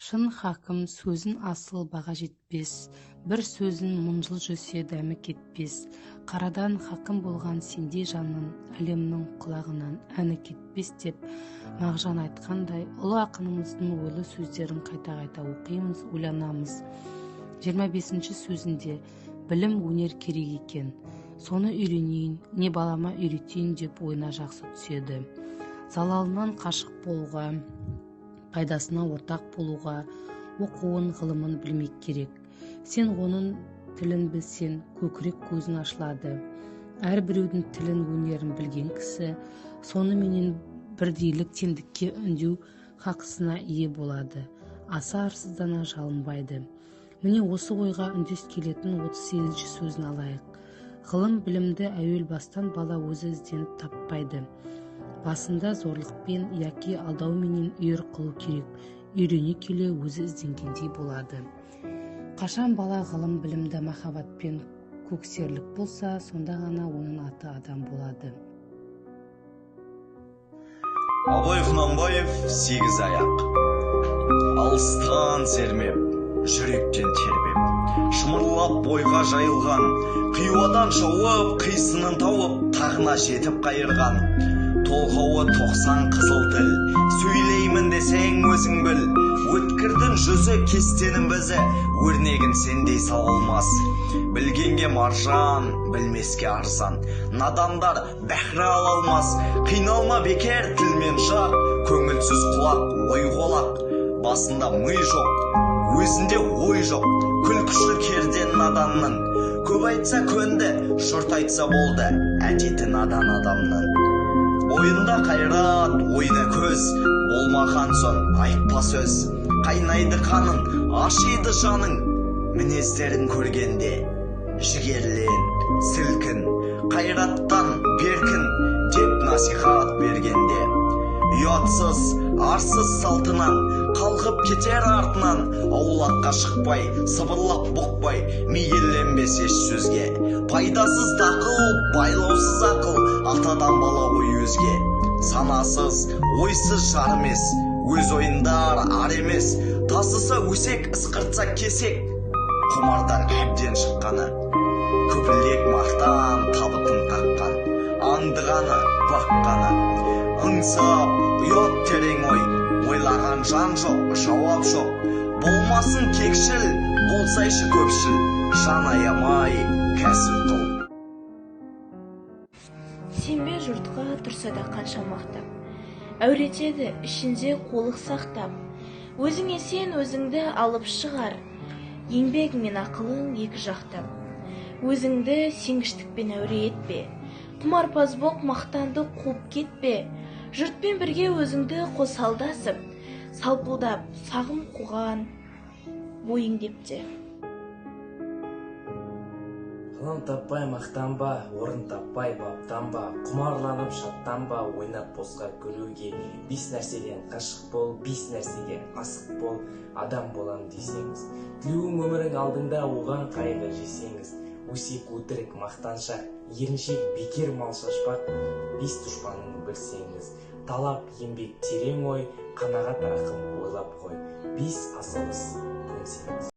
Шын хакім сөзін асыл баға жетпес, бір сөзін мың жыл жүрсе дәмі кетпес. Қарадан хакім болған сендей жанның, әлемнің құлағынан әні кетпес деп Мағжан айтқандай, ұлы ақынымыздың ойлы сөздерін қайта-қайта оқимыз, ойланамыз. 25-ші сөзінде білім өнер керек екен, соны үйренейін, не балама үйретейін деп ойына жақсы түседі. Залалынан қашық болуға, пайдасына ортақ болуға, оқуын, ғылымын білмек керек. Сен оның тілін білсең, көкірек көзін ашылады. Әрбіреудің тілін, өнерін білген кісі, соныменен бірдейлік теңдікке үндеу хақысына ие болады. Аса арсыздана жалынбайды. Міне осы ойға үндес келетін 38-ші сөзін алайық. Ғылым білімді әуел бастан бала өзі ізденіп таппайды. Басында зорлықпен яки алдауменен үйір қылу керек. Үйрене келе өзі ізденгендей болады. Қашан бала ғылым білімді махаббатпен көксерлік болса, сонда ғана оның аты адам болады. Абай Құнанбаев 8 аяқ. Алыстан сермеп, жүректен тербеп, шымырлап бойға жайылған, қиуадан шауып, қисынын тауып, тағына жетіп қайырған. Толғауы 90 қызыл тіл, сөйлеймін десең өзің біл. Өткірдің жүзі, кестенің бізі, өрнегін сендей салғылмас. Білгенге маржан, білмеске арзан, надандар бәхрі ала алмас. Қиналма бекер тілмен жақ, көңілсіз құлақ, ой қолақ. Басында мый жоқ, өзінде ой жоқ, күлкіші керден наданның. Көп айтса көнді, жұрт айтса болды, әдеті надан адамның. Ойында қайрат, ойда көз, болмаған соң айтпа сөз. Қайнайды қаның, ашиды жаның, мінездерін көргенде. Жігерлен, сілкін, қайраттан беркін, деп насихат бергенде. Ұятсыз, арсыз салтынан, қалқып кетер артынан, аулаққа шықпай, сыбырлап бұқпай, мейірленбес еш сөзге. Пайдасыз тақыл, байлаусыз ақыл, атадан бала ой өзге. Санасыз, ойсыз жар емес, өз ойындар ар емес. Тасыса өсек, ысқыртса кесек, құмардан әбден шыққаны. Көпілек мақтан табытын қаққан, аңдығаны, баққаны. Аңсап, ұят терең ой, ойлаған жан жоқ, жауап жоқ. Болмасын кекшіл, болсайшы көпшіл, жан аямай, кәсіп қыл. Сенбе жұртқа тұрса да қанша мақтап, әуретеді ішінде қолық сақтап. Өзіңе сен өзіңді алып шығар, еңбек мен ақылың екі жақтап. Өзіңді сенгіштікпен әуре етпе, құмарпаз боп мақтанды қуып кетпе. Жұртпен бірге өзіңді қосалдасып, салпылдап сағым қуған бойың депте. Ғылым таппай мақтанба, орын таппай баптанба, құмарланып шаттанба, ойнап босқа күлуге. 5 нәрседен қашық бол, 5 нәрсеге асық бол, адам болам десеңіз. Тілеуің өмірің алдыңда, оған қайғы жесеңіз. Өсек өтірік мақтаншақ, еріншек бекер мал шашпақ, 5 дұшпанын білсеңіз. Талап еңбек терең ой, қанағат рақым ойлап қой, 5 асығыс көнсеңіз.